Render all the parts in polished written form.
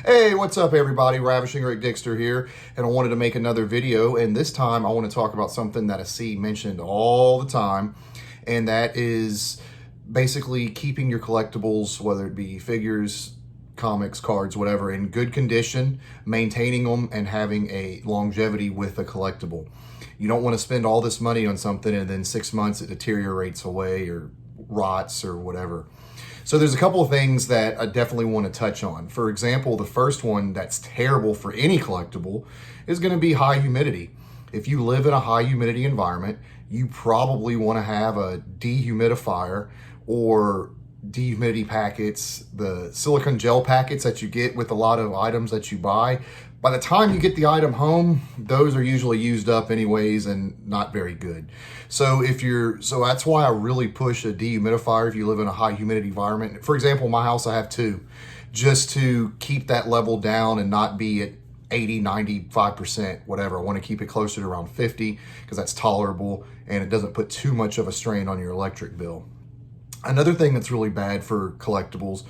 Hey, what's up everybody? Ravishing Rick Dixter here, and I wanted to make another video, and this time I want to talk about something that I see mentioned all the time, and that is basically keeping your collectibles, whether it be figures, comics, cards, whatever, in good condition, maintaining them, and having a longevity with a collectible. You don't want to spend all this money on something and then 6 months it deteriorates away or rots or whatever. So there's a couple of things that I definitely want to touch on. For example, the first one that's terrible for any collectible is going to be high humidity. If you live in a high humidity environment, you probably want to have a dehumidifier or dehumidity packets, the silicone gel packets that you get with a lot of items that you buy. By the time you get the item home, those are usually used up anyways and not very good. So that's why I really push a dehumidifier if you live in a high humidity environment. For example, in my house, I have two, just to keep that level down and not be at 80, 95%, whatever. I want to keep it closer to around 50 because that's tolerable and it doesn't put too much of a strain on your electric bill. Another thing that's really bad for collectibles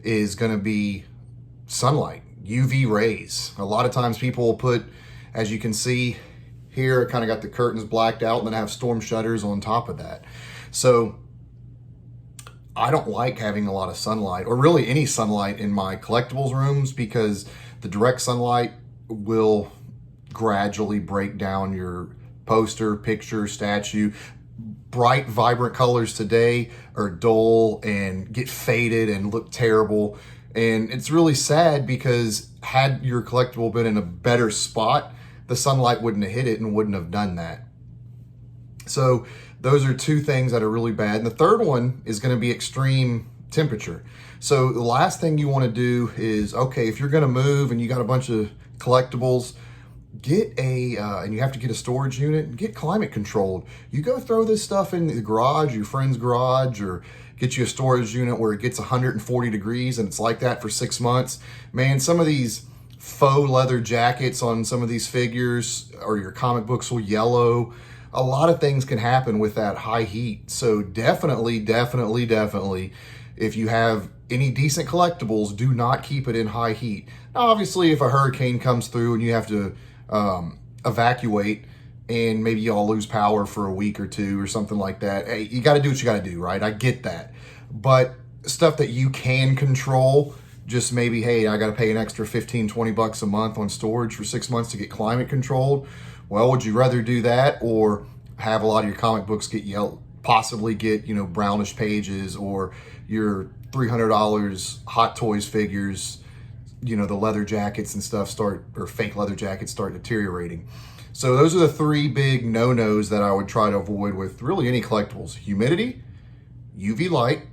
is going to be sunlight, UV rays. A lot of times people will put, as you can see here, I kind of got the curtains blacked out and then I have storm shutters on top of that. So I don't like having a lot of sunlight, or really any sunlight, in my collectibles rooms, because the direct sunlight will gradually break down your poster, picture, statue. Bright, vibrant colors today are dull and get faded and look terrible. And it's really sad because had your collectible been in a better spot, the sunlight wouldn't have hit it and wouldn't have done that. So those are two things that are really bad. And the third one is going to be extreme temperature. So the last thing you want to do is, okay, if you're going to move and you got a bunch of collectibles, get and you have to get a storage unit, get climate controlled. You go throw this stuff in the garage, your friend's garage, or get you a storage unit where it gets 140 degrees and it's like that for 6 months. Man, some of these faux leather jackets on some of these figures, or your comic books will yellow. A lot of things can happen with that high heat. So definitely, if you have any decent collectibles, do not keep it in high heat. Now, obviously, if a hurricane comes through and you have to evacuate and maybe y'all lose power for a week or two or something like that, hey, you got to do what you got to do, right? I get that. But stuff that you can control, just maybe, hey, I got to pay an extra 15, 20 bucks a month on storage for 6 months to get climate controlled. Well, would you rather do that or have a lot of your comic books get possibly get, brownish pages, or your $300 Hot Toys figures, the leather jackets and stuff or fake leather jackets start deteriorating. So those are the three big no-nos that I would try to avoid with really any collectibles: humidity, UV light,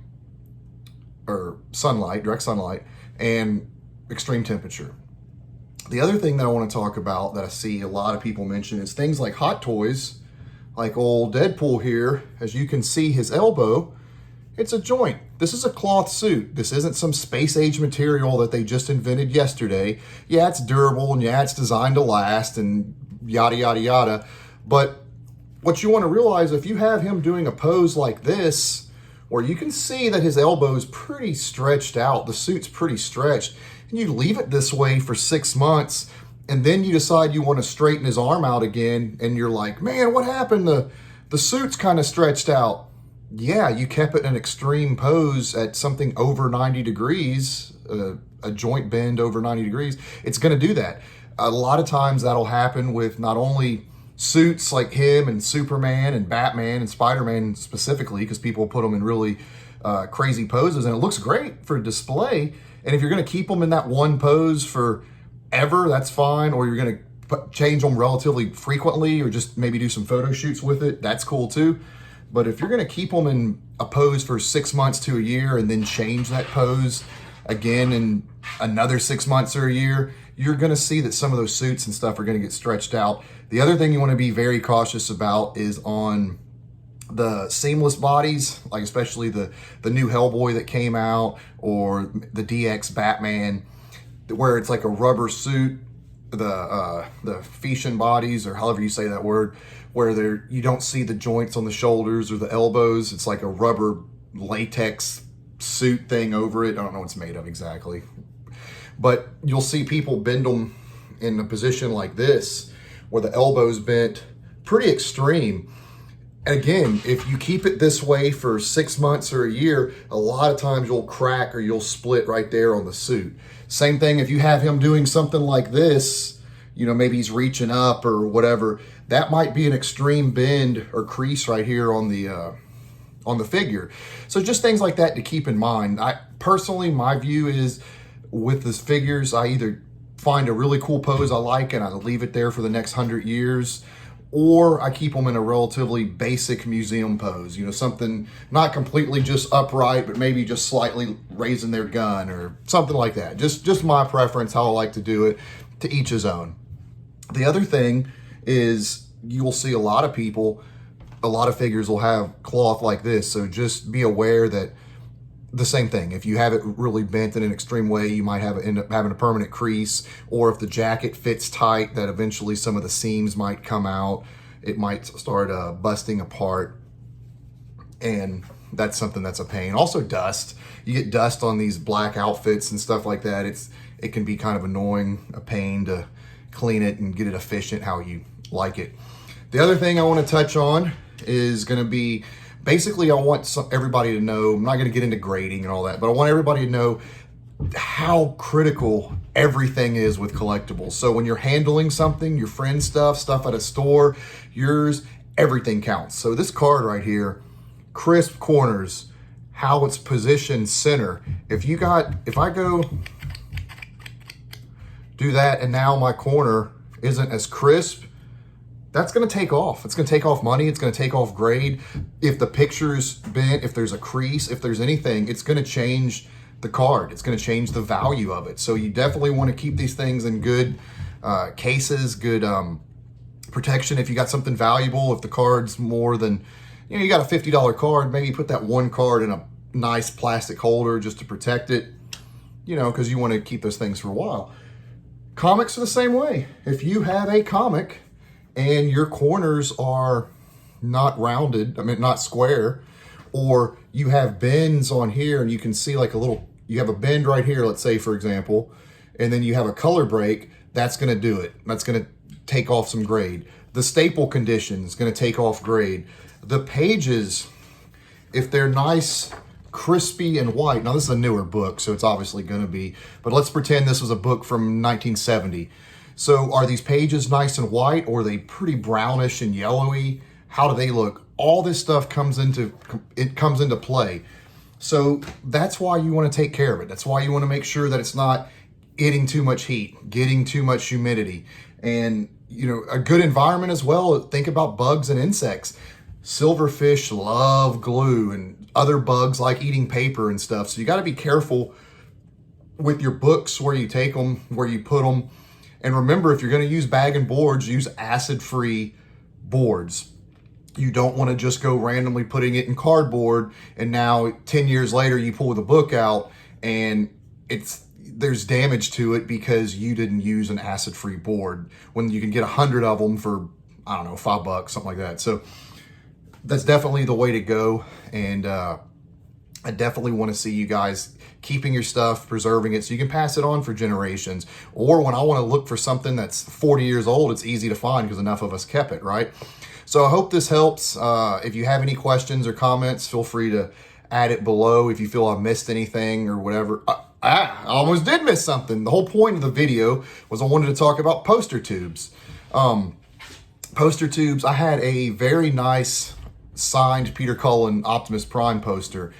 or sunlight, direct sunlight, and extreme temperature. The other thing that I want to talk about that I see a lot of people mention is things like Hot Toys, like old Deadpool here. As you can see, his elbow, it's a joint. This is a cloth suit. This isn't some space age material that they just invented yesterday. Yeah, it's durable, and yeah, it's designed to last, and yada, yada, yada. But what you want to realize, if you have him doing a pose like this, where you can see that his elbow is pretty stretched out, the suit's pretty stretched, and you leave it this way for 6 months, and then you decide you want to straighten his arm out again, and you're like, man, what happened? The suit's kind of stretched out. Yeah, you kept it in an extreme pose at something over 90 degrees, a joint bend over 90 degrees. It's going to do that. A lot of times that'll happen with not only suits like him and Superman and Batman and Spider-Man specifically, because people put them in really crazy poses and it looks great for display. And if you're going to keep them in that one pose forever, that's fine. Or you're going to change them relatively frequently, or just maybe do some photo shoots with it, that's cool too. But if you're going to keep them in a pose for 6 months to a year and then change that pose again in another 6 months or a year, you're going to see that some of those suits and stuff are going to get stretched out. The other thing you want to be very cautious about is on the seamless bodies, like especially the new Hellboy that came out, or the DX Batman, where it's like a rubber suit, the Phetian bodies, or however you say that word, where you don't see the joints on the shoulders or the elbows. It's like a rubber latex suit thing over it. I don't know what it's made of exactly. But you'll see people bend them in a position like this, where the elbow's bent pretty extreme. And again, if you keep it this way for 6 months or a year, a lot of times you'll crack or you'll split right there on the suit. Same thing if you have him doing something like this, you know, maybe he's reaching up or whatever, that might be an extreme bend or crease right here on the figure. So just things like that to keep in mind. Personally, my view is with these figures, I either find a really cool pose I like and I leave it there for the next 100 years, or I keep them in a relatively basic museum pose, you know, something not completely just upright, but maybe just slightly raising their gun or something like that. Just my preference, how I like to do it, to each his own. The other thing is you will see a lot of people, a lot of figures will have cloth like this. So just be aware that the same thing, if you have it really bent in an extreme way, you might end up having a permanent crease, or if the jacket fits tight, that eventually some of the seams might come out. It might start busting apart, and that's something that's a pain. Also dust. You get dust on these black outfits and stuff like that. It can be kind of annoying, a pain to clean it and get it efficient how you like it. The other thing I want to touch on is going to be, basically, I want everybody to know, I'm not going to get into grading and all that, but I want everybody to know how critical everything is with collectibles. So when you're handling something, your friend's stuff at a store, yours, everything counts. So this card right here, crisp corners, how it's positioned center. If I go do that and now my corner isn't as crisp, that's going to take off. It's going to take off money. It's going to take off grade. If the picture's bent, if there's a crease, if there's anything, it's going to change the card. It's going to change the value of it. So you definitely want to keep these things in good cases, good protection. If you got something valuable, if the card's more than, you know, you got a $50 card, maybe put that one card in a nice plastic holder just to protect it, you know, because you want to keep those things for a while. Comics are the same way. If you have a comic and your corners are not rounded, I mean, not square, or you have bends on here and you can see like you have a bend right here, let's say, for example, and then you have a color break, that's gonna do it. That's gonna take off some grade. The staple condition is gonna take off grade. The pages, if they're nice, crispy and white, now this is a newer book, so it's obviously gonna be, but let's pretend this was a book from 1970. So are these pages nice and white, or are they pretty brownish and yellowy? How do they look? All this stuff comes into play. So that's why you want to take care of it. That's why you want to make sure that it's not getting too much heat, getting too much humidity, and, you know, a good environment as well. Think about bugs and insects. Silverfish love glue, and other bugs like eating paper and stuff. So you got to be careful with your books, where you take them, where you put them. And remember, if you're going to use bag and boards, use acid-free boards. You don't want to just go randomly putting it in cardboard, and now 10 years later you pull the book out and there's damage to it because you didn't use an acid-free board, when you can get 100 of them for, I don't know, $5, something like that. So that's definitely the way to go. And I definitely want to see you guys keeping your stuff, preserving it, so you can pass it on for generations. Or when I want to look for something that's 40 years old, it's easy to find because enough of us kept it, right? So I hope this helps. If you have any questions or comments, feel free to add it below. If you feel I've missed anything or whatever. I almost did miss something. The whole point of the video was I wanted to talk about poster tubes. Poster tubes, I had a very nice signed Peter Cullen Optimus Prime poster,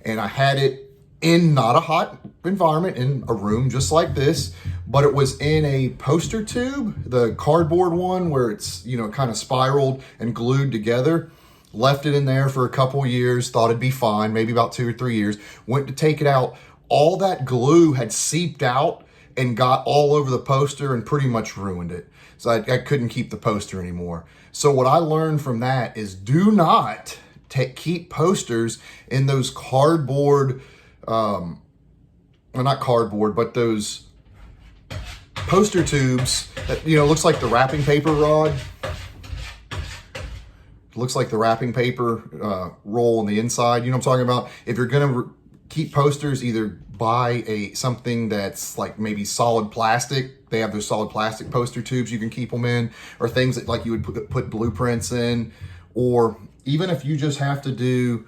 and I had it in not a hot environment, in a room just like this, but it was in a poster tube, the cardboard one where it's, you know, kind of spiraled and glued together. Left it in there for a couple years, thought it'd be fine, maybe about 2 or 3 years. Went to take it out. All that glue had seeped out and got all over the poster and pretty much ruined it. So I couldn't keep the poster anymore. So what I learned from that is, do not keep posters in those cardboard, well, not cardboard, but those poster tubes that, you know, looks like the wrapping paper rod. Looks like the wrapping paper roll on the inside. You know what I'm talking about? If you're going to keep posters, either buy something that's like maybe solid plastic. They have those solid plastic poster tubes you can keep them in, or things that like you would put blueprints in, or even if you just have to do,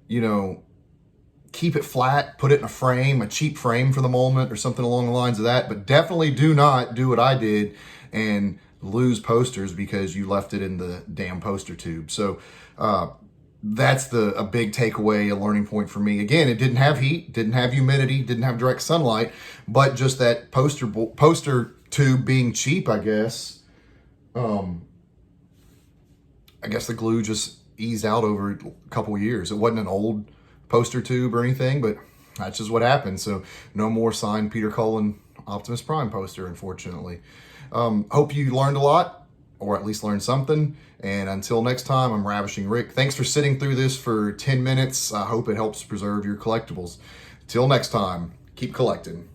you know, keep it flat, put it in a frame, a cheap frame for the moment or something along the lines of that. But definitely do not do what I did and lose posters because you left it in the damn poster tube. So that's a big takeaway, a learning point for me. Again, it didn't have heat, didn't have humidity, didn't have direct sunlight, but just that poster tube being cheap, I guess. I guess the glue just eased out over a couple years. It wasn't an old poster tube or anything, but that's just what happened. So no more signed Peter Cullen Optimus Prime poster, unfortunately. Hope you learned a lot, or at least learned something. And until next time, I'm Ravishing Rick. Thanks for sitting through this for 10 minutes. I hope it helps preserve your collectibles. Till next time, keep collecting.